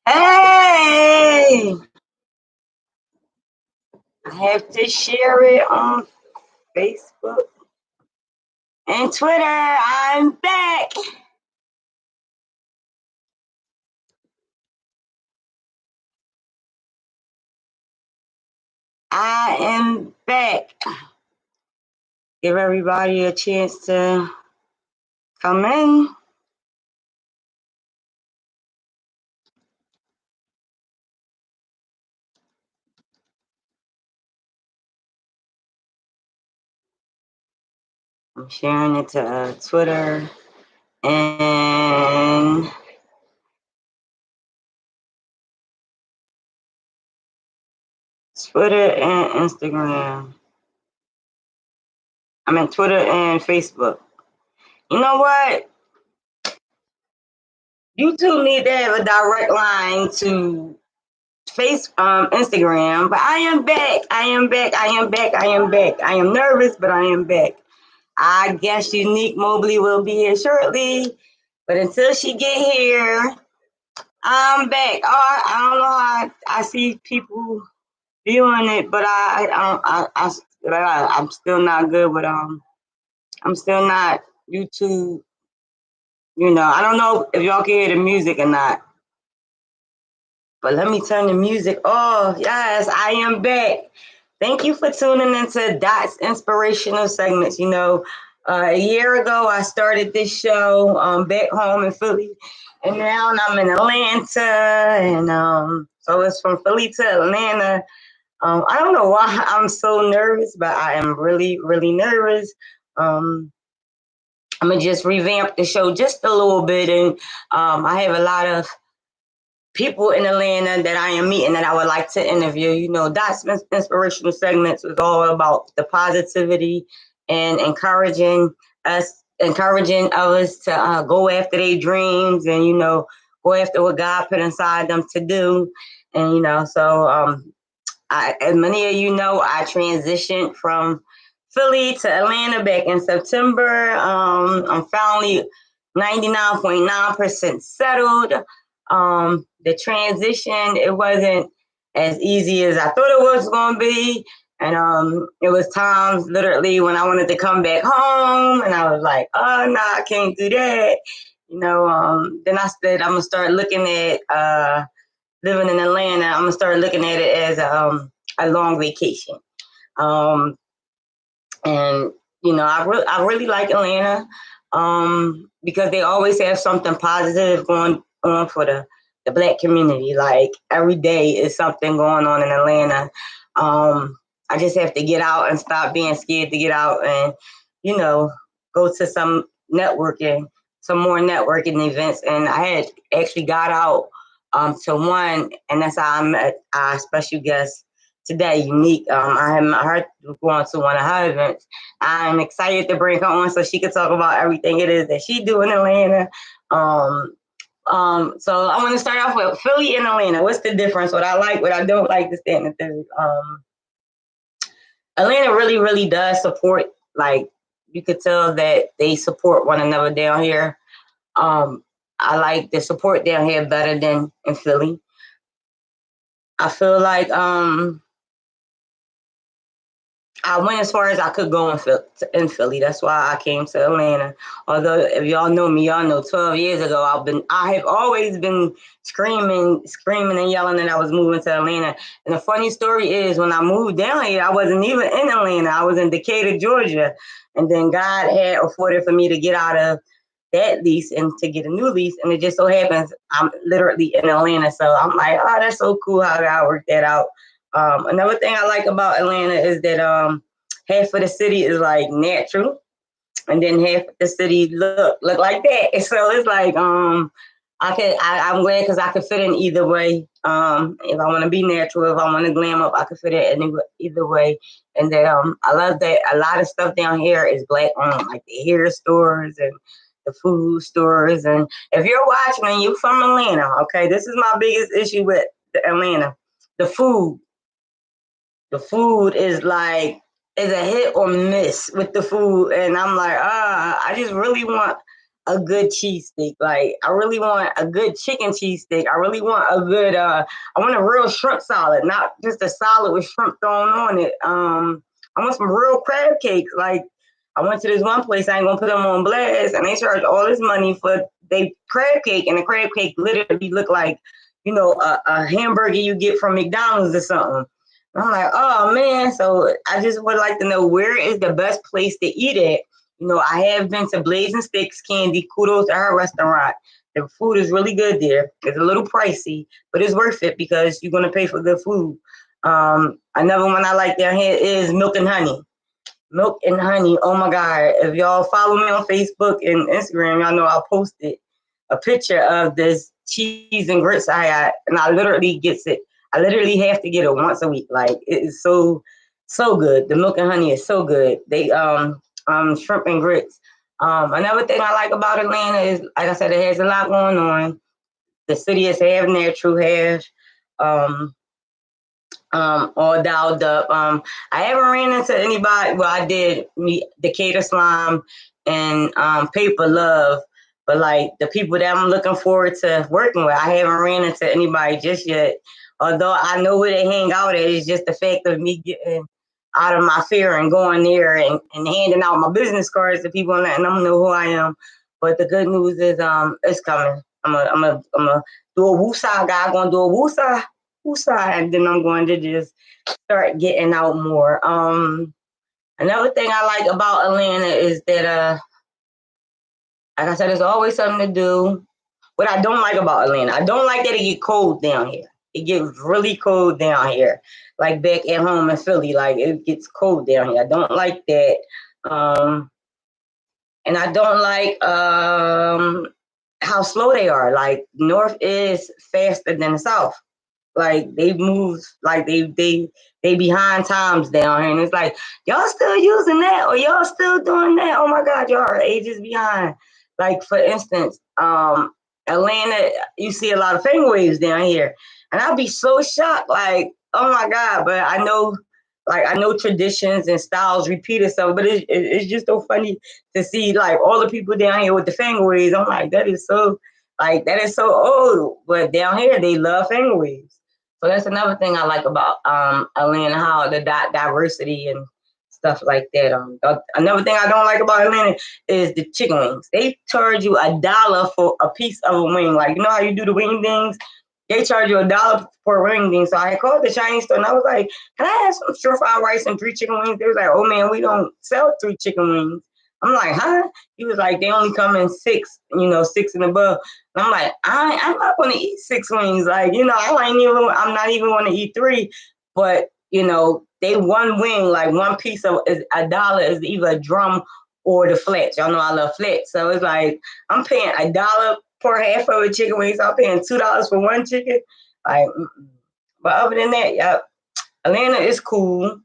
Hey, I have to share it on Facebook and Twitter. I'm back. I am back. Give everybody a chance to come in. I'm sharing it to Twitter and Instagram. I mean Twitter and Facebook. You know what? YouTube need to have a direct line to Instagram, but I am back. I am back. I am back. I am back. I am nervous, but I am back. I guess Unique Mobley will be here shortly, but until she get here, I'm back. Oh, I don't know how I see people viewing it, but I'm still not good with I'm still not YouTube. I don't know if y'all can hear the music or not. But let me turn the music off. Yes, I am back. Thank you for tuning into Dot's Inspirational Segments. A year ago, I started this show back home in Philly, and now I'm in Atlanta. And so it's from Philly to Atlanta. I don't know why I'm so nervous, but I am really, really nervous. I'm going to just revamp the show just a little bit. And I have a lot of people in Atlanta that I am meeting that I would like to interview. That's Inspirational Segments is all about the positivity and encouraging others to go after their dreams and, go after what God put inside them to do. And, as many of you know, I transitioned from Philly to Atlanta back in September. I'm finally 99.9% settled. The transition, it wasn't as easy as I thought it was going to be. And it was times literally when I wanted to come back home and I was like, oh, no, I can't do that. Then I said, I'm going to start looking at living in Atlanta. I'm going to start looking at it as a long vacation. Um, and, I really like Atlanta because they always have something positive going on for the Black community. Like every day is something going on in Atlanta. I just have to get out and stop being scared to get out and, go to some more networking events. And I had actually got out to one, and that's how I met our special guest today, Unique. I have her going to one of her events. I'm excited to bring her on so she can talk about everything it is that she do in Atlanta. So I want to start off with Philly and Atlanta. What's the difference? What I like, what I don't like, this, that, and the third. Atlanta really, really does support, like, you could tell that they support one another down here. I like the support down here better than in Philly. I feel like I went as far as I could go in Philly. That's why I came to Atlanta. Although, if y'all know me, y'all know 12 years ago, I have always been screaming and yelling that I was moving to Atlanta. And the funny story is, when I moved down here, I wasn't even in Atlanta. I was in Decatur, Georgia. And then God had afforded for me to get out of that lease and to get a new lease. And it just so happens I'm literally in Atlanta. So I'm like, oh, that's so cool how God worked that out. Another thing I like about Atlanta is that half of the city is like natural, and then half of the city look like that. So it's like I'm glad because I could fit in either way. If I want to be natural, if I want to glam up, I could fit in either way. And then I love that a lot of stuff down here is Black owned, like the hair stores and the food stores. And if you're watching and you're from Atlanta, okay, this is my biggest issue with Atlanta. The food. The food is like is a hit or miss with the food, and I'm like, I just really want a good cheesesteak. Like I really want a good chicken cheesesteak. I really want a good I want a real shrimp salad, not just a salad with shrimp thrown on it. I want some real crab cakes. Like I went to this one place, I ain't gonna put them on blast, and they charged all this money for they crab cake, and the crab cake literally looked like, you know, a hamburger you get from McDonald's or something. And I'm like, oh man. So I just would like to know, where is the best place to eat at? You know, I have been to Blazing Sticks Candy. Kudos to her restaurant. The food is really good there. It's a little pricey, but it's worth it because you're gonna pay for good food. Another one I like down here is Milk and Honey. Milk and Honey. Oh my God. If y'all follow me on Facebook and Instagram, y'all know I posted a picture of this cheese and grits I had, and I literally gets it. I literally have to get it once a week. Like it is so good. The Milk and Honey is so good. They shrimp and grits. Another thing I like about Atlanta is, like I said, it has a lot going on. The city is half natural, half um, all dialed up. I haven't ran into anybody. Well, I did meet Decatur Slime and Paper Love, but like the people that I'm looking forward to working with, I haven't ran into anybody just yet. Although I know where they hang out at, it's just the fact of me getting out of my fear and going there and handing out my business cards to people and letting them know who I am. But the good news is it's coming. I'm a do a woosah guy. I'm gonna do a woosah, and then I'm going to just start getting out more. Another thing I like about Atlanta is that like I said, there's always something to do. What I don't like about Atlanta, I don't like that it get cold down here. It gets really cold down here. Like back at home in Philly, like it gets cold down here. I don't like that. And I don't like how slow they are. Like North is faster than the South. Like they move like they behind times down here, and it's like y'all still using that or y'all still doing that. Oh my God, y'all are ages behind. Like for instance, Atlanta, you see a lot of finger waves down here, and I'd be so shocked. Like, oh my God, but I know traditions and styles repeat itself, but it's just so funny to see like all the people down here with the finger waves. I'm like, that is so old, but down here they love finger waves. So that's another thing I like about Atlanta, how the diversity and stuff like that. Another thing I don't like about Atlanta is the chicken wings. They charge you $1 for a piece of a wing. Like, you know how you do the wing things? They charge you $1 for a wing thing. So I called the Chinese store and I was like, can I have some stir fried rice and 3 chicken wings? They was like, oh man, we don't sell 3 chicken wings. I'm like, huh? He was like, they only come in 6, 6 and above. And I'm like, I'm not going to eat 6 wings. Like, I'm not even going to eat 3. But, they one wing, like one piece of is $1 is either a drum or the flats. Y'all know I love flats. So it's like, I'm paying $1 per half of a chicken wing. So I'm paying $2 for one chicken. Like, but other than that, yeah, Atlanta is cool.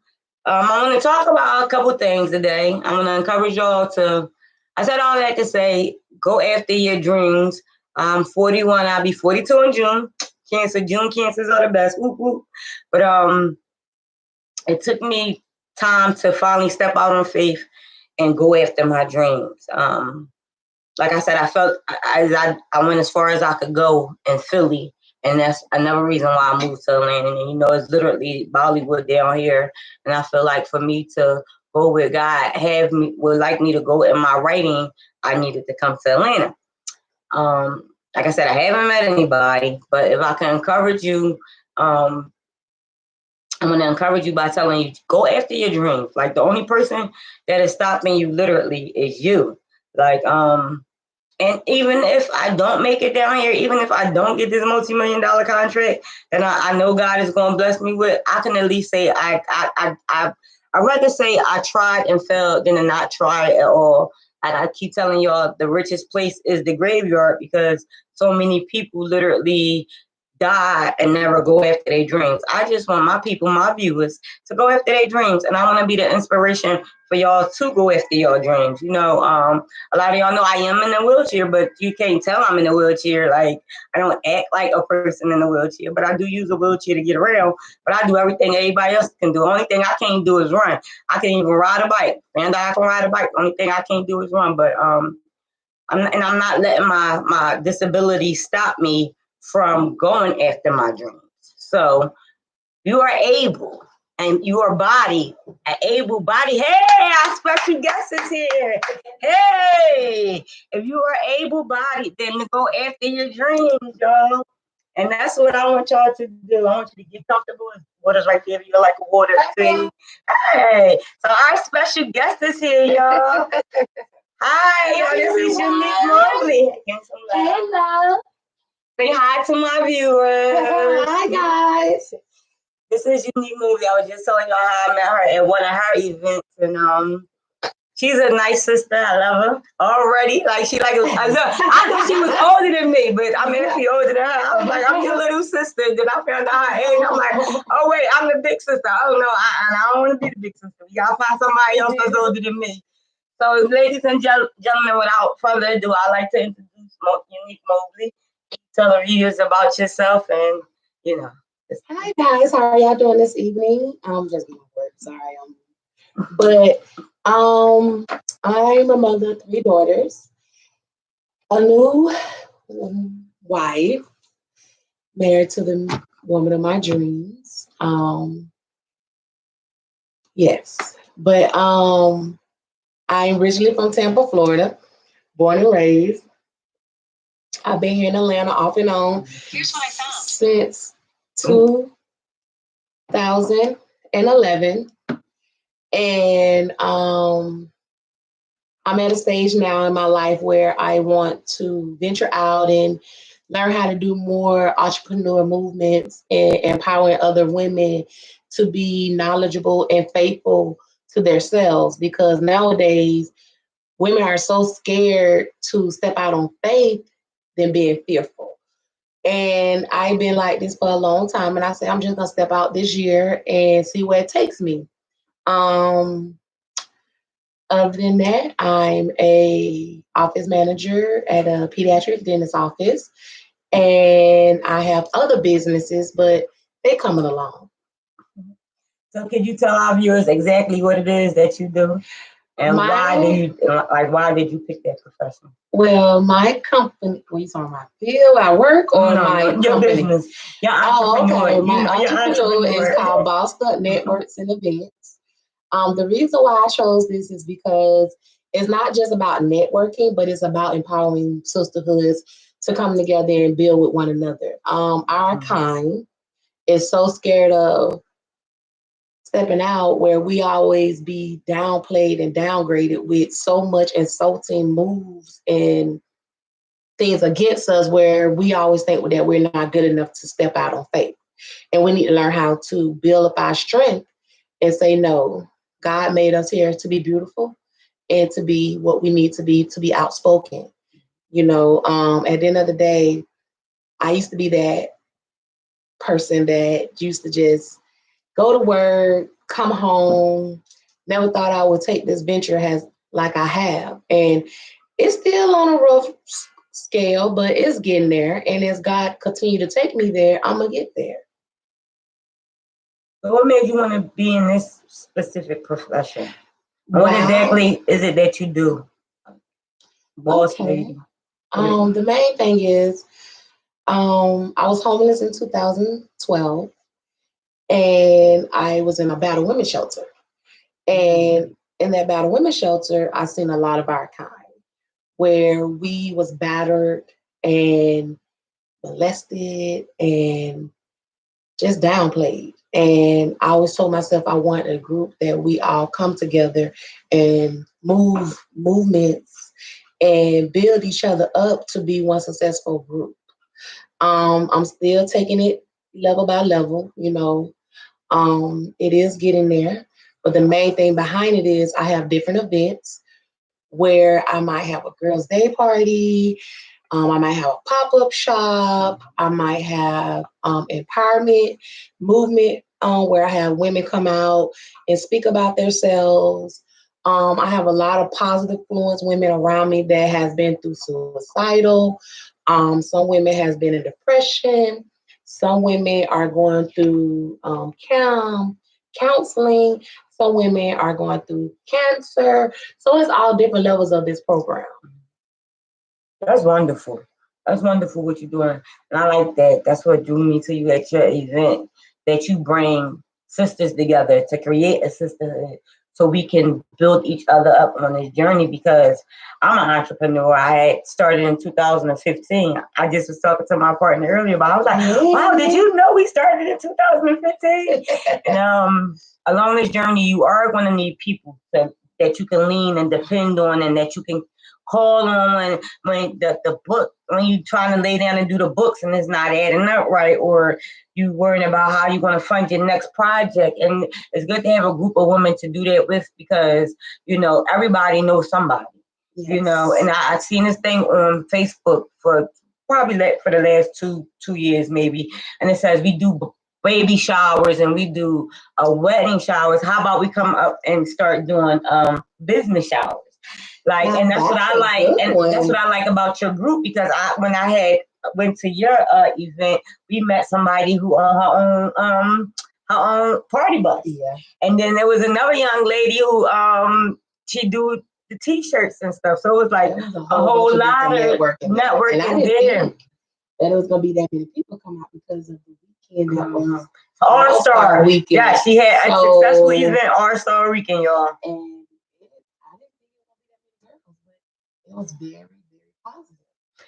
I want to talk about a couple things today. I want to encourage y'all to, I said all that to say, go after your dreams. I'm 41, I'll be 42 in June. June cancers are the best. Whoop, whoop. But it took me time to finally step out on faith and go after my dreams. Like I said, I felt I went as far as I could go in Philly. And that's another reason why I moved to Atlanta. And, it's literally Bollywood down here. And I feel like for me to go where God would like me to go in my writing, I needed to come to Atlanta. Like I said, I haven't met anybody, but if I can encourage you, I'm going to encourage you by telling you, go after your dreams. Like the only person that is stopping you literally is you. Like, and even if I don't make it down here, even if I don't get this multi-million-dollar contract, then I know God is going to bless me with, I can at least say I'd rather say I tried and failed than to not try at all. And I keep telling y'all, the richest place is the graveyard because so many people literally die and never go after their dreams. I just want my people, my viewers, to go after their dreams, and I want to be the inspiration for y'all to go after your dreams. A lot of y'all know I am in a wheelchair, but you can't tell I'm in a wheelchair. Like I don't act like a person in a wheelchair, but I do use a wheelchair to get around. But I do everything everybody else can do. The only thing I can't do is run. I can even ride a bike, and I can ride a bike. The only thing I can't do is run. But I'm not letting my disability stop me from going after my dreams. So you are able, and your body, an able body. Hey, our special guest is here. Hey, if you are able bodied, then to go after your dreams, y'all. And that's what I want y'all to do. I want you to get comfortable. Water's right there. You like a water thing. Hey, so our special guest is here, y'all. Hi, y'all. This is Unique Mobley. Hello. Say hi to my viewers. Hi, guys. This is Unique Movie. I was just telling y'all how I met her at one of her events, and she's a nice sister. I love her already. Like I thought she was older than me, but I'm actually older than her. I was like, I'm your little sister. Then I found out her age. I'm like, oh wait, I'm the big sister. Oh no, I don't want to be the big sister. We gotta find somebody else that's older than me. So, ladies and gentlemen, without further ado, I'd like to introduce Unique Mobley. Tell the viewers about yourself, and you know. Hi, guys. How are y'all doing this evening? I'm just getting work. Sorry. But I'm a mother of 3 daughters, a new wife, married to the woman of my dreams. Yes. But I'm originally from Tampa, Florida, born and raised. I've been here in Atlanta off and on since 2011. And I'm at a stage now in my life where I want to venture out and learn how to do more entrepreneur movements and empowering other women to be knowledgeable and faithful to themselves, because nowadays women are so scared to step out on faith than being fearful. And I've been like this for a long time, and I said I'm just gonna step out this year and see where it takes me. Other than that, I'm a office manager at a pediatric dentist office, and I have other businesses, but they're coming along. So, could you tell our viewers exactly what it is that you do, and why did you pick that profession? Well, my company. What you talking about? Field, I work, or my your company? Business. Your entrepreneur. Okay. My entrepreneur is called Bossed Up Networks and Events. The reason why I chose this is because it's not just about networking, but it's about empowering sisterhoods to come together and build with one another. Our kind is so scared of stepping out, where we always be downplayed and downgraded with so much insulting moves and things against us, where we always think that we're not good enough to step out on faith. And we need to learn how to build up our strength and say, no, God made us here to be beautiful and to be what we need to be outspoken. At the end of the day, I used to be that person that used to just go to work, come home, never thought I would take this venture like I have. And it's still on a rough scale, but it's getting there. And as God continue to take me there, I'm going to get there. So what made you want to be in this specific profession? What exactly is it that you do? Boss lady. The main thing is, I was homeless in 2012, and I was in a battered women's shelter. And in that battered women's shelter, I seen a lot of our kind, where we was battered and molested and just downplayed. And I always told myself I want a group that we all come together and move movements and build each other up to be one successful group. I'm still taking it level by level, it is getting there. But the main thing behind it is I have different events where I might have a girls' day party. I might have a pop-up shop. I might have empowerment movement where I have women come out and speak about themselves. I have a lot of positive influence women around me that has been through suicidal. Some women has been in depression. Some women are going through counseling. Some women are going through cancer. So it's all different levels of this program. That's wonderful. That's wonderful what you're doing. And I like that. That's what drew me to you at your event, that you bring sisters together to create a sisterhood so we can build each other up on this journey because I'm an entrepreneur. I had started in 2015. I just was talking to my partner earlier, but I was like, wow, did you know we started in 2015? And along this journey, you are going to need people that you can lean and depend on and that you can call on when the book, when you trying to lay down and do the books and it's not adding up right, or you worrying about how you're going to fund your next project. And it's good to have a group of women to do that with because, you know, everybody knows somebody. Yes. You know, and I've seen this thing on Facebook for probably for the last two years maybe, and it says we do baby showers and we do wedding showers. How about we come up and start doing business showers? Like, and that's what I like, and that's what I like about your group because when I went to your event, we met somebody who owned her own party bus. Yeah. And then there was another young lady who she do the t-shirts and stuff. So it was like a whole lot of networking there. And it was gonna be that many people come out because of the weekend that was All-Star Weekend. Yeah, she had a successful event, All-Star Weekend, y'all. And it was very, very positive.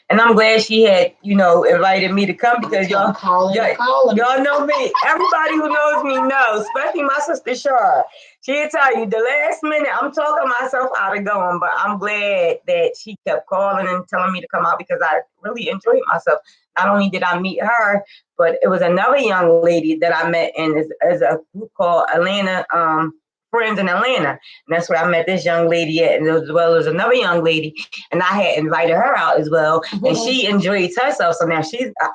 And I'm glad she had, you know, invited me to come because y'all know me. Everybody who knows me knows, especially my sister Shar. She'll tell you the last minute I'm talking myself out of going, but I'm glad that she kept calling and telling me to come out because I really enjoyed myself. Not only did I meet her, but it was another young lady that I met in is a group called Atlanta Friends in Atlanta. And that's where I met this young lady at, and as well as another young lady. And I had invited her out as well. Mm-hmm. And she enjoyed herself. So now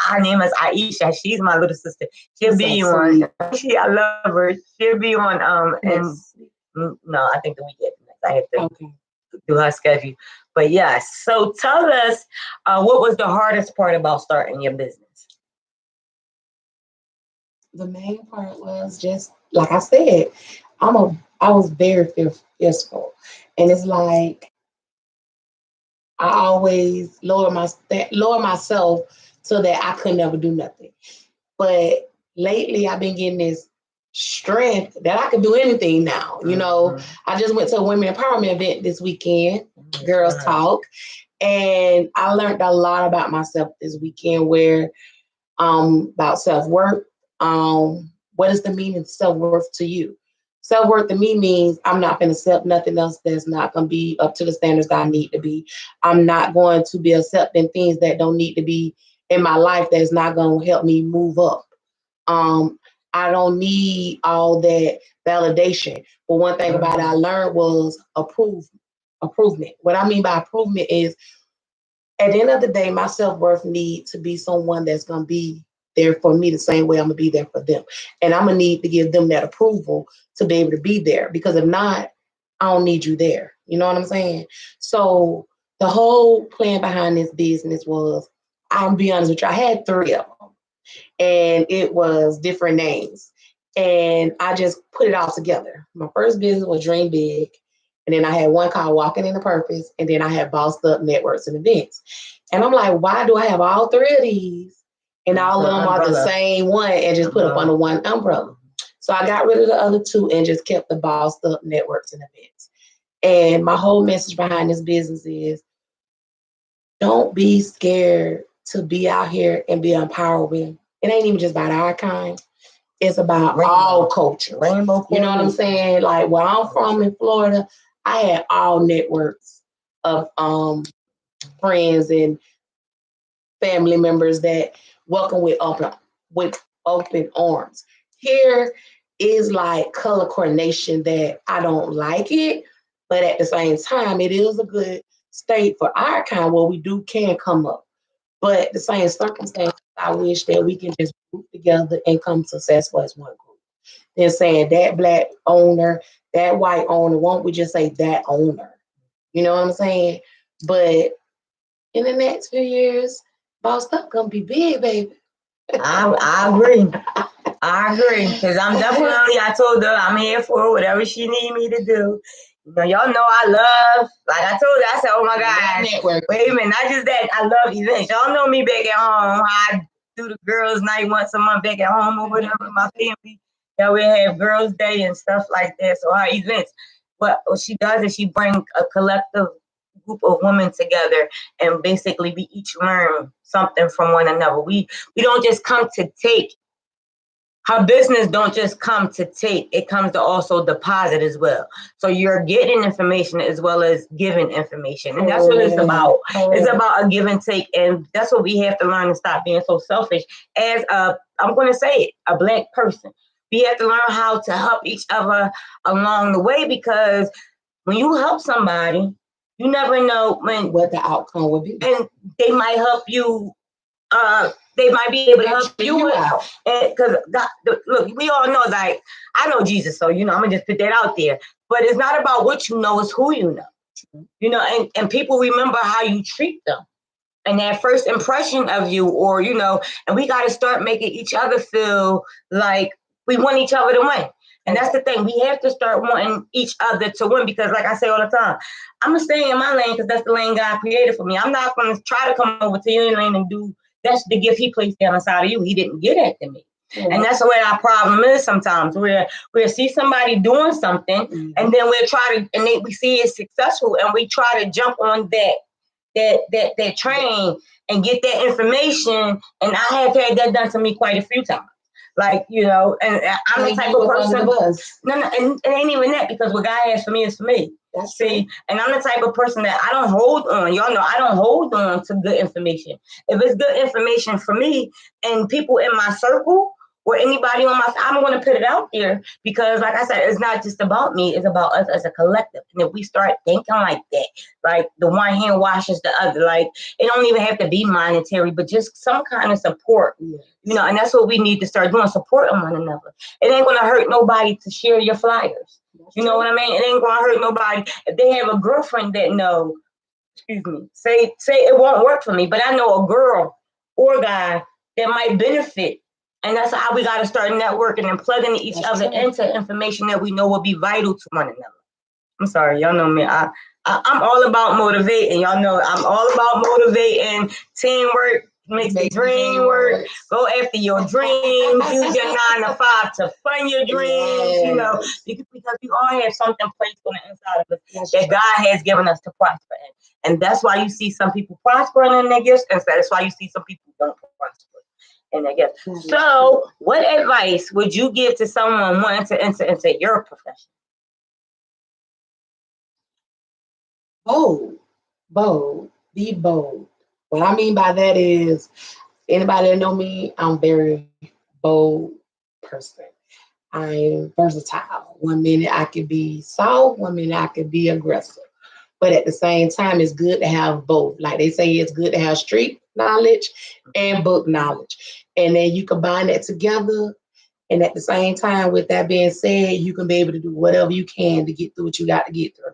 her name is Aisha. She's my little sister. She'll be on. I love her. She'll be on. No, I think the weekend. I have to do her schedule. But yes. So tell us, what was the hardest part about starting your business? The main part was just like I said, I was very fearful, and it's like I always lower myself so that I could never do nothing. But lately, I've been getting this strength that I can do anything now. You know, I just went to a women empowerment event this weekend, Girls Talk, and I learned a lot about myself this weekend. Where about self-worth. What is the meaning of self-worth to you? Self-worth to me means I'm not going to accept nothing else that's not going to be up to the standards that I need to be. I'm not going to be accepting things that don't need to be in my life that's not going to help me move up. I don't need all that validation. But one thing about it I learned was improvement. What I mean by improvement is at the end of the day, my self-worth needs to be someone that's going to be there for me the same way I'm going to be there for them. And I'm going to need to give them that approval to be able to be there. Because if not, I don't need you there. You know what I'm saying? So the whole plan behind this business was, I'll be honest with you, I had 3 of them. And it was different names. And I just put it all together. My first business was Dream Big. And then I had one called Walking in a Purpose. And then I had Bossed Up Networks and Events. And I'm like, why do I have all 3 of these? And all of them are the same one and just put up under one umbrella. So I got rid of the other 2 and just kept the Bossed Up Networks and Events. And my whole message behind this business is don't be scared to be out here and be empowering. It ain't even just about our kind. It's about all cultures. Rainbow. You know what I'm saying? Like where I'm from in Florida, I had all networks of friends and family members that welcome with open arms. Here is like color coordination that I don't like it, but at the same time, it is a good state for our kind where we can come up. But the same circumstance, I wish that we can just group together and come successful as one group. Then saying that black owner, that white owner, won't we just say that owner? You know what I'm saying? But in the next few years, Bossed Up gonna be big, baby. I agree. I agree. Because I told her I'm here for whatever she need me to do. Y'all know I love, like I told you, I said, oh my gosh, wait a minute, not just that, I love events. Y'all know me back at home. I do the girls' night once a month back at home or whatever, my family. We have girls' day and stuff like that, so our events. But what she does is she brings a collective group of women together, and basically we each learn something from one another. We don't just come to take. Her business don't just come to take, it comes to also deposit as well. So you're getting information as well as giving information. And that's what it's about. It's about a give and take. And that's what we have to learn to stop being so selfish as I'm going to say it, a Black person. We have to learn how to help each other along the way, because when you help somebody, you never know what the outcome will be. And they might help you. They might be able to help you out. Because look, we all know, like, I know Jesus, so I'm gonna just put that out there. But it's not about what you know, it's who you know. And people remember how you treat them and that first impression of you, or and we gotta start making each other feel like we want each other to win. And that's the thing. We have to start wanting each other to win, because like I say all the time, I'm gonna stay in my lane because that's the lane God created for me. I'm not gonna try to come over to your lane and do. That's the gift He placed down inside of you. He didn't get that to me. Yeah. And that's where our problem is sometimes. We'll see somebody doing something, and then we'll try to, and we see it successful, and we try to jump on that train and get that information. And I have had that done to me quite a few times. Like, and I'm the type of person. No, and it ain't even that, because what God has for me is for me. See, and I'm the type of person that I don't hold on. Y'all know I don't hold on to good information. If it's good information for me and people in my circle or anybody on I'm going to put it out there, because like I said, it's not just about me. It's about us as a collective. And if we start thinking like that, like the one hand washes the other, like it don't even have to be monetary, but just some kind of support, and that's what we need to start doing, support on one another. It ain't going to hurt nobody to share your flyers. You know what I mean? It ain't going to hurt nobody if they have a girlfriend that say it won't work for me, but I know a girl or guy that might benefit. And that's how we got to start networking and plugging each other into information that we know will be vital to one another. I'm sorry, y'all know me. I'm all about motivating. Y'all know I'm all about motivating. Teamwork makes the dream work. Go after your dreams. Use your 9 to 5 to fund your dreams. Because we all have something placed on the inside of us that God has given us to prosper in. And that's why you see some people prospering in their gifts, and that's why you see some people don't prosper. And I guess. So, what advice would you give to someone wanting to enter into your profession? Bold. Be bold. What I mean by that is, anybody that know me, I'm very bold person. I'm versatile. One minute I could be soft, one minute I could be aggressive. But at the same time, it's good to have both. Like they say, it's good to have street knowledge and book knowledge. And then you combine that together. And at the same time, with that being said, you can be able to do whatever you can to get through what you got to get through.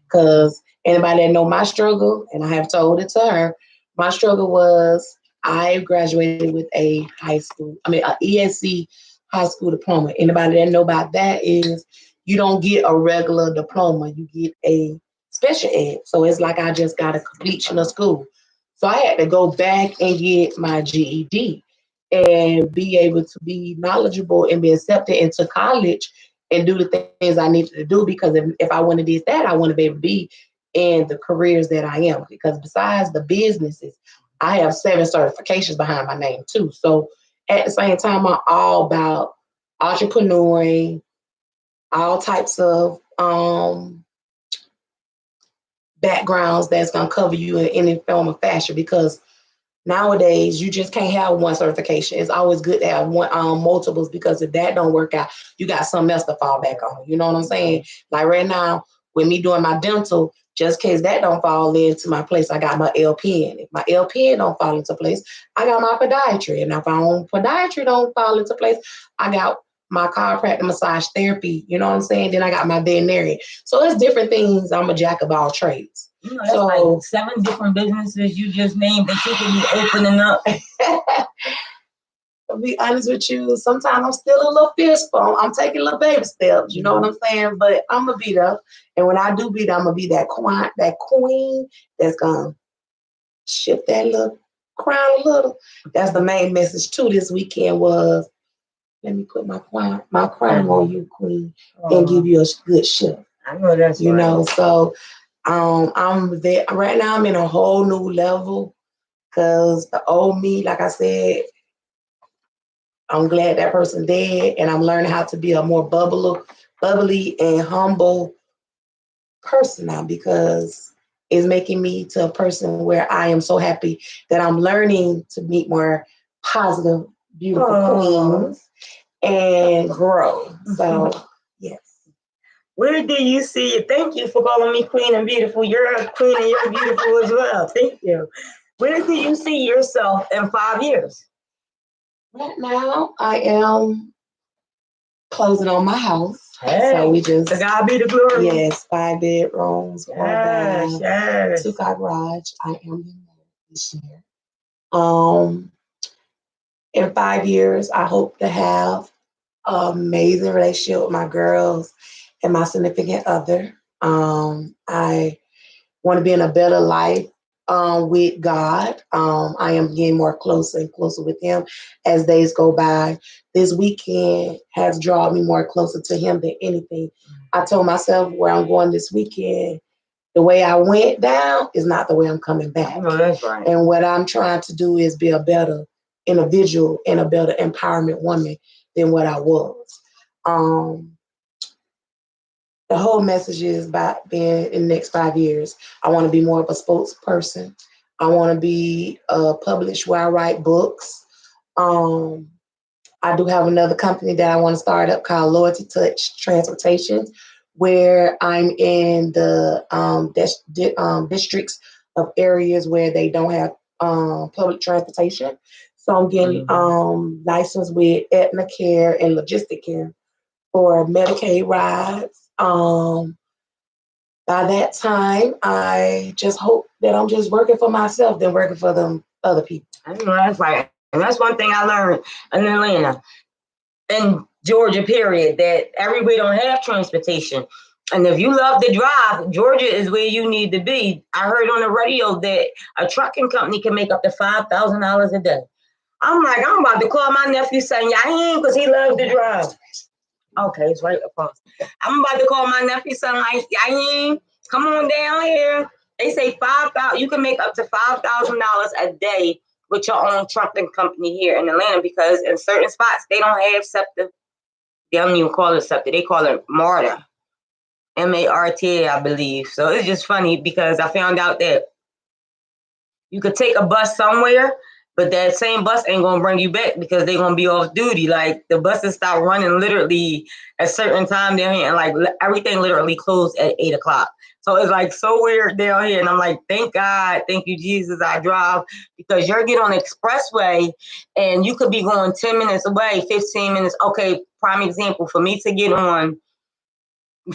Because anybody that know my struggle, and I have told it to her, my struggle was I graduated with an ESC high school diploma. Anybody that know about that is you don't get a regular diploma, you get a special ed. So it's like I just got a completion of school. So I had to go back and get my GED and be able to be knowledgeable and be accepted into college and do the things I needed to do. Because if I wanted to do that, I want to be able to be in the careers that I am. Because besides the businesses, I have 7 certifications behind my name too. So at the same time, I'm all about entrepreneuring, all types of backgrounds that's going to cover you in any form of fashion, because nowadays you just can't have one certification. It's always good to have one multiples, because if that don't work out, you got something else to fall back on. You know what I'm saying? Like right now, with me doing my dental, just in case that don't fall into my place, I got my LPN. If my LPN don't fall into place, I got my podiatry. And if my own podiatry don't fall into place, I got my chiropractic massage therapy. You know what I'm saying? Then I got my veterinarian. So it's different things. I'm a jack of all trades. That's like 7 different businesses you just named that you can be opening up. I'll be honest with you. Sometimes I'm still a little fearful. I'm taking little baby steps. You know what I'm saying? But I'm gonna be there. And when I do be there, I'm gonna be that queen that's gonna shift that little crown a little. That's the main message too this weekend was. Let me put my crown on you, queen, and give you a good shift. I know that's you know. So I'm there right now. I'm in a whole new level because the old me, like I said, I'm glad that person dead, and I'm learning how to be a more bubbly and humble person now because it's making me to a person where I am so happy that I'm learning to meet more positive, beautiful queens and grow. So, yes. Where do you see it? Thank you for calling me queen and beautiful. You're a queen and you're beautiful as well. Thank you. Where do you see yourself in 5 years? Right now, I am closing on my house. Hey, so we just to God be the glory. Yes, 5 bedrooms, 4 baths, yes. 2-car garage. I am in there this year. In 5 years, I hope to have an amazing relationship with my girls and my significant other. I want to be in a better life with God. I am getting more closer and closer with Him as days go by. This weekend has drawn me more closer to Him than anything. I told myself where I'm going this weekend, the way I went down is not the way I'm coming back. No, that's right. And what I'm trying to do is be a better individual and a better empowerment woman than what I was. The whole message is about being in the next 5 years. I want to be more of a spokesperson. I want to be published where I write books. I do have another company that I want to start up called Loyalty Touch Transportation, where I'm in the districts of areas where they don't have public transportation. So I'm getting licensed with Aetna Care and Logistic Care for Medicaid rides. By that time, I just hope that I'm just working for myself than working for them other people. I know that's right. And that's one thing I learned in Atlanta, in Georgia, period, that everywhere don't have transportation. And if you love to drive, Georgia is where you need to be. I heard on the radio that a trucking company can make up to $5,000 a day. I'm like, I'm about to call my nephew saying Yahin because he loves to drive. Okay, it's right across. I'm about to call my nephew son like Yahin, come on down here. They say 5,000. You can make up to $5,000 a day with your own trucking company here in Atlanta because in certain spots they don't have SEPTA. They don't even call it SEPTA. They call it MARTA, MARTA, I believe. So it's just funny because I found out that you could take a bus somewhere, but that same bus ain't gonna bring you back because they're gonna be off duty. Like the buses start running literally at certain time down here, and like everything literally closed at 8 o'clock. So it's like so weird down here, and I'm like, thank God, thank you Jesus, I drive because you're getting on the expressway, and you could be going 10 minutes away, 15 minutes. Okay, prime example for me to get on.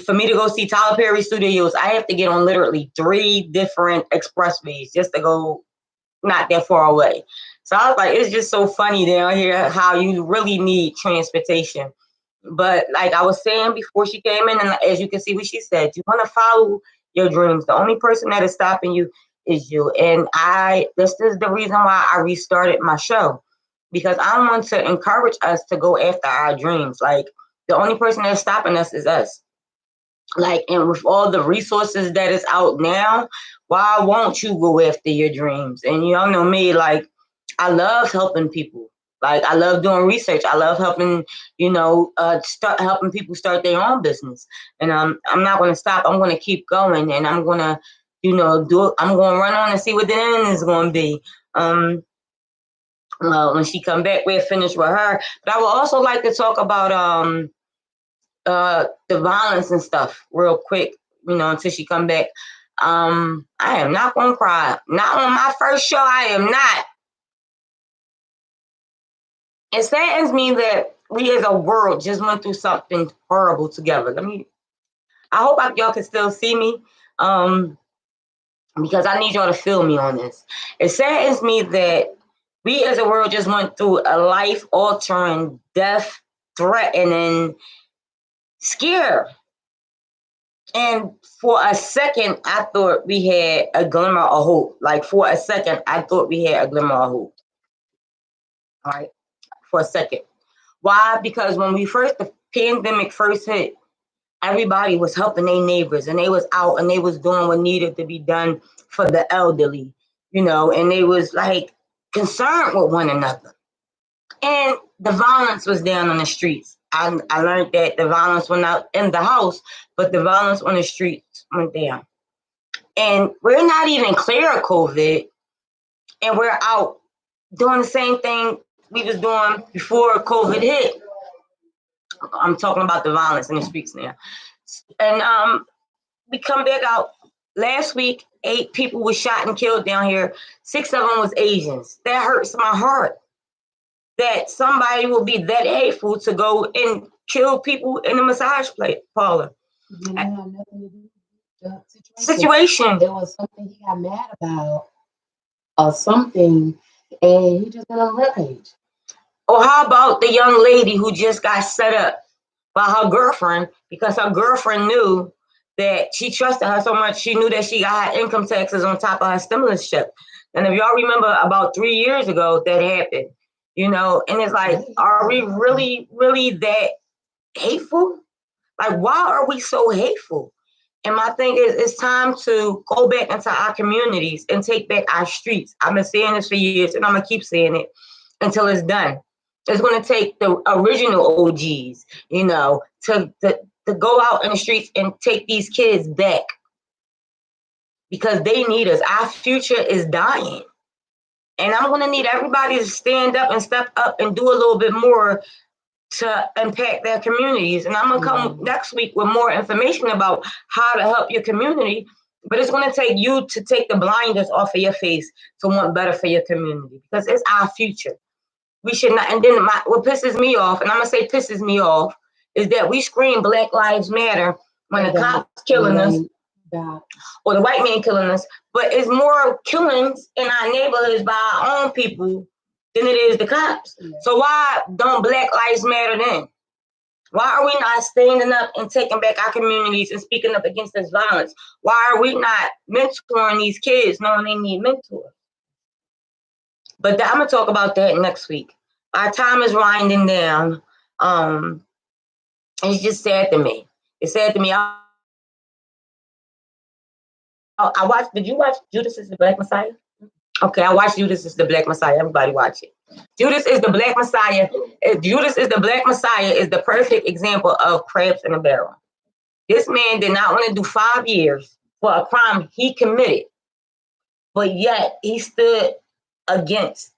For me to go see Tyler Perry Studios, I have to get on literally 3 different expressways just to go not that far away. So I was like, it's just so funny down here how you really need transportation. But like I was saying before she came in, and as you can see what she said, you want to follow your dreams. The only person that is stopping you is you. And this is the reason why I restarted my show, because I want to encourage us to go after our dreams. Like the only person that's stopping us is us. Like, and with all the resources that is out now, why won't you go after your dreams? And y'all know me, like, I love helping people. Like, I love doing research. I love helping, start helping people start their own business. And I'm not going to stop. I'm going to keep going, and I'm going to, do it. I'm going to run on and see what the end is going to be. When she come back, we'll finish with her. But I would also like to talk about the violence and stuff real quick, until she come back. I am not gonna cry. Not on my first show, I am not. It saddens me that we as a world just went through something horrible together. I hope y'all can still see me. Because I need y'all to feel me on this. It saddens me that We as a world just went through a life-altering, death-threatening scare. And for a second, I thought we had a glimmer of hope. Like for a second, I thought we had a glimmer of hope. All right, for a second. Why? Because when the pandemic first hit, everybody was helping their neighbors, and they was out and they was doing what needed to be done for the elderly, and they was like concerned with one another. And the violence was down on the streets. I learned that the violence went out in the house, but the violence on the streets went down. And we're not even clear of COVID, and we're out doing the same thing we was doing before COVID hit. I'm talking about the violence in the streets now. And we come back out last week. 8 people were shot and killed down here. 6 of them was Asians. That hurts my heart. That somebody will be that hateful to go and kill people in a massage parlor. You know, nothing to do with the situation. There was something he got mad about, or something, and he just went on a rampage. Or how about the young lady who just got set up by her girlfriend because her girlfriend knew that she trusted her so much, she knew that she got her income taxes on top of her stimulus check. And if y'all remember, about 3 years ago, that happened. And it's like, are we really, really that hateful? Like, why are we so hateful? And my thing is, it's time to go back into our communities and take back our streets. I've been saying this for years, and I'm going to keep saying it until it's done. It's going to take the original OGs, to go out in the streets and take these kids back because they need us. Our future is dying. And I'm going to need everybody to stand up and step up and do a little bit more to impact their communities. And I'm going to come next week with more information about how to help your community. But it's going to take you to take the blinders off of your face to want better for your community because it's our future. We should not. And then what pisses me off, and I'm going to say pisses me off, is that we scream Black Lives Matter when the cops killing us or the white man killing us. But it's more killings in our neighborhoods by our own people than it is the cops. Yeah. So why don't Black Lives Matter then? Why are we not standing up and taking back our communities and speaking up against this violence? Why are we not mentoring these kids knowing they need mentors? But I'm going to talk about that next week. Our time is winding down. It's just sad to me. It's sad to me. I watched. Did you watch Judas is the Black Messiah? Okay, I watched Judas is the Black Messiah. Everybody watch it. Judas is the Black Messiah. Judas is the Black Messiah is the perfect example of crabs in a barrel. This man did not want to do 5 years for a crime he committed, but yet he stood against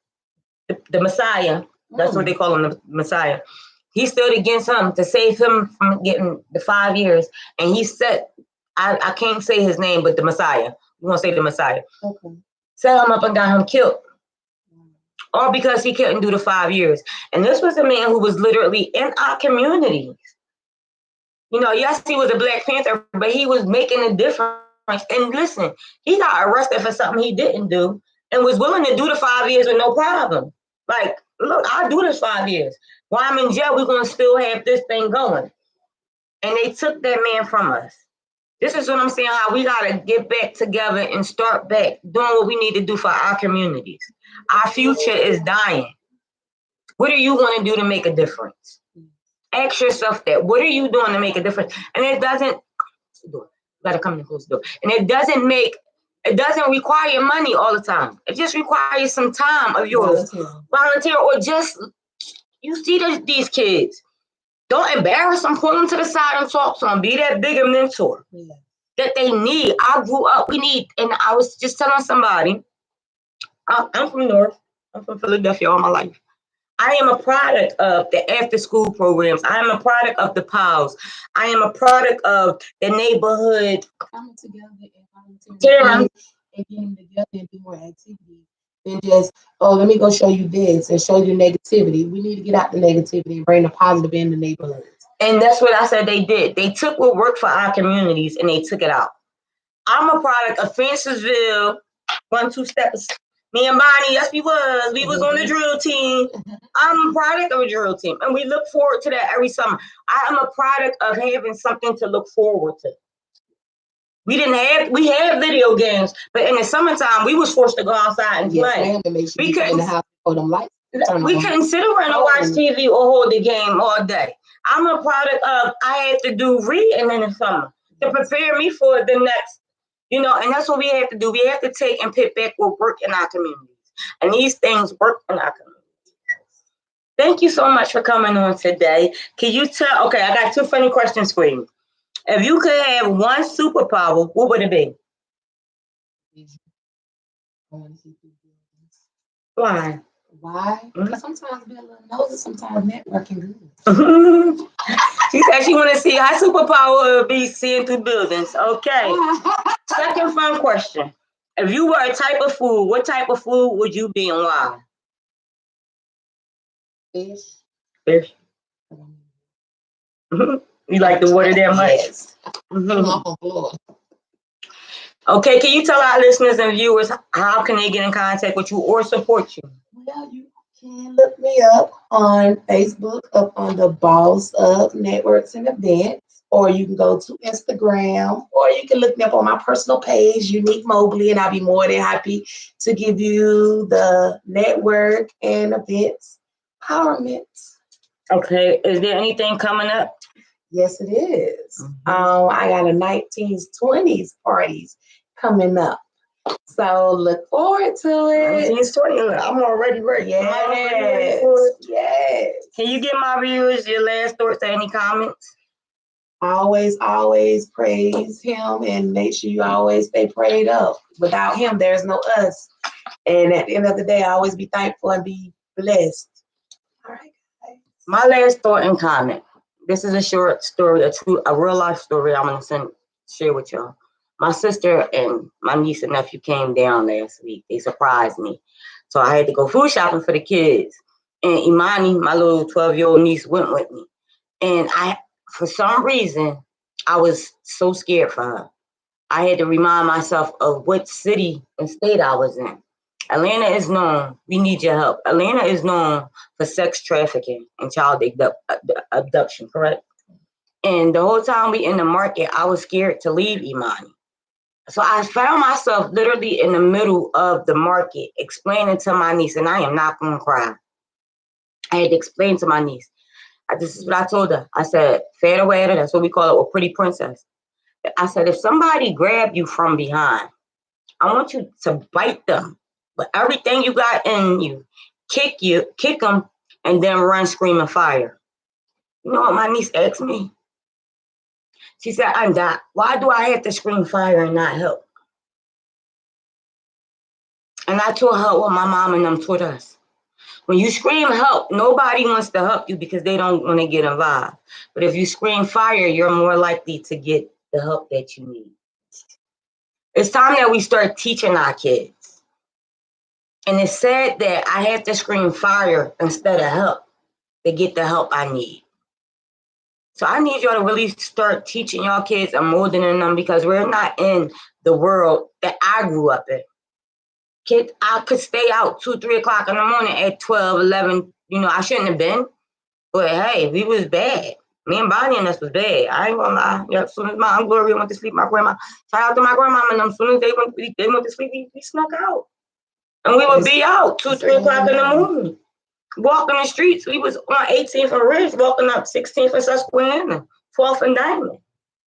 the Messiah. That's what they call him, the Messiah. He stood against him to save him from getting the 5 years. And he said, I can't say his name, but the Messiah. We're going to say the Messiah. Okay. Set him up and got him killed. All because he couldn't do the 5 years. And this was a man who was literally in our communities. Yes, he was a Black Panther, but he was making a difference. And listen, he got arrested for something he didn't do and was willing to do the 5 years with no problem. Like, look, I'll do this 5 years. While I'm in jail, we're going to still have this thing going. And they took that man from us. This is what I'm saying, how we got to get back together and start back doing what we need to do for our communities. Our future is dying. What are you going to do to make a difference? Ask yourself that. What are you doing to make a difference? And it doesn't, gotta come to close the door. And it doesn't require money all the time. It just requires some time of yours. Volunteer or just, you see these kids. Don't embarrass them, pull them to the side and talk to them. Be that bigger mentor that they need. I grew up, and I was just telling somebody, I'm from North. I'm from Philadelphia all my life. I am a product of the after school programs. I am a product of the POWs. I am a product of the neighborhood. Coming together and getting together and do more activities than just, let me go show you this and show you negativity. We need to get out the negativity and bring the positive in the neighborhoods. And that's what I said they did. They took what worked for our communities and they took it out. I'm a product of Francisville, 1-2 steps Me and Bonnie, yes, we was. We was on the drill team. I'm a product of a drill team, and we look forward to that every summer. I am a product of having something to look forward to. We had video games, but in the summertime, we was forced to go outside and play. We couldn't sit around and watch TV or hold the game all day. I'm a product of I had to do reading in the summer to prepare me for the next, and that's what we have to do. We have to take and put back what work in our communities. And these things work in our community. Thank you so much for coming on today. Can you tell? Okay, I got two funny questions for you. If you could have one superpower, what would it be? Why? Why? Because sometimes be a little nosy, sometimes networking good. She said she want to see her superpower would be seeing through buildings. Okay. Second fun question. If you were a type of food, what type of food would you be and why? Fish. Fish. You like the water that much? Yes. Okay, can you tell our listeners and viewers how can they get in contact with you or support you? Well, you can look me up on Facebook, up on the Boss Up Networks and Events, or you can go to Instagram, or you can look me up on my personal page, Unique Mobley, and I'll be more than happy to give you the network and events empowerment. Okay, is there anything coming up? Yes, it is. I got a 1920s parties coming up. So look forward to it. 1920, I'm already ready. Yes. Can you give my viewers your last thoughts or any comments? Always praise him and make sure you always stay prayed up. Without him, there's no us. And at the end of the day, I always be thankful and be blessed. All right, guys. My last thought and comment. This is a short story, a real life story I'm gonna share with y'all. My sister and my niece and nephew came down last week. They surprised me. So I had to go food shopping for the kids. And Imani, my little 12-year-old niece, went with me. And for some reason, I was so scared for her. I had to remind myself of what city and state I was in. Atlanta is known, we need your help. Atlanta is known for sex trafficking and child abduction, correct? And the whole time we in the market, I was scared to leave Imani. So I found myself literally in the middle of the market explaining to my niece, and I am not going to cry. I had to explain to my niece. This is what I told her. I said, fair weather, that's what we call it, or pretty princess. I said, if somebody grab you from behind, I want you to bite them with everything you got in you, kick them, and then run, scream, and fire. You know what my niece asked me? She said, Doc, why do I have to scream fire and not help? And I told her what my mom and them taught us. When you scream help, nobody wants to help you because they don't want to get involved. But if you scream fire, you're more likely to get the help that you need. It's time that we start teaching our kids. And it's sad that I have to scream fire instead of help to get the help I need. So I need y'all to really start teaching y'all kids and molding them because we're not in the world that I grew up in. Kids, I could stay out 2, 3 o'clock in the morning at 12, 11. I shouldn't have been. But hey, we was bad. Me and Bonnie and us was bad. I ain't gonna lie. Yeah, as soon as my Aunt Gloria went to sleep, my grandma, shout out to my grandma, and as soon as they went to sleep, we snuck out. And we would be out 2, 3 o'clock in the morning. Walking the streets. We was on 18th and Ridge, walking up 16th and Susquehanna, 12th and Diamond.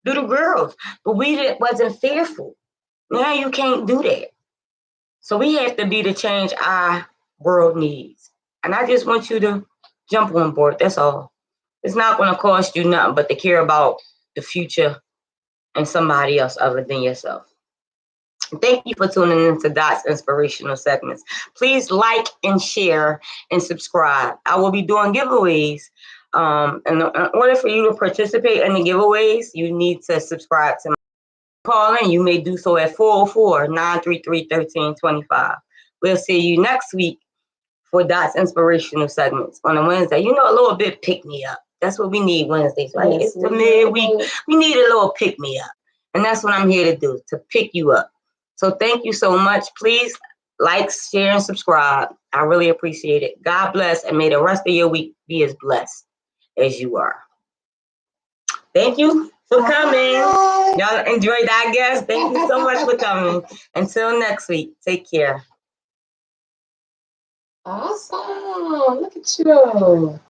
Little girls. But we wasn't fearful. Now you can't do that. So we have to be the change our world needs. And I just want you to jump on board. That's all. It's not going to cost you nothing but to care about the future and somebody else other than yourself. Thank you for tuning into Dot's Inspirational Segments. Please like and share and subscribe. I will be doing giveaways. And in order for you to participate in the giveaways, you need to subscribe to my call in. You may do so at 404-933-1325. We'll see you next week for Dot's Inspirational Segments on a Wednesday. A little bit pick me up. That's what we need Wednesdays, right? Yes, it's the midweek. We need a little pick me up. And that's what I'm here to do, to pick you up. So thank you so much. Please like, share, and subscribe. I really appreciate it. God bless, and may the rest of your week be as blessed as you are. Thank you for coming. Y'all enjoyed that guest. Thank you so much for coming. Until next week, take care. Awesome. Look at you.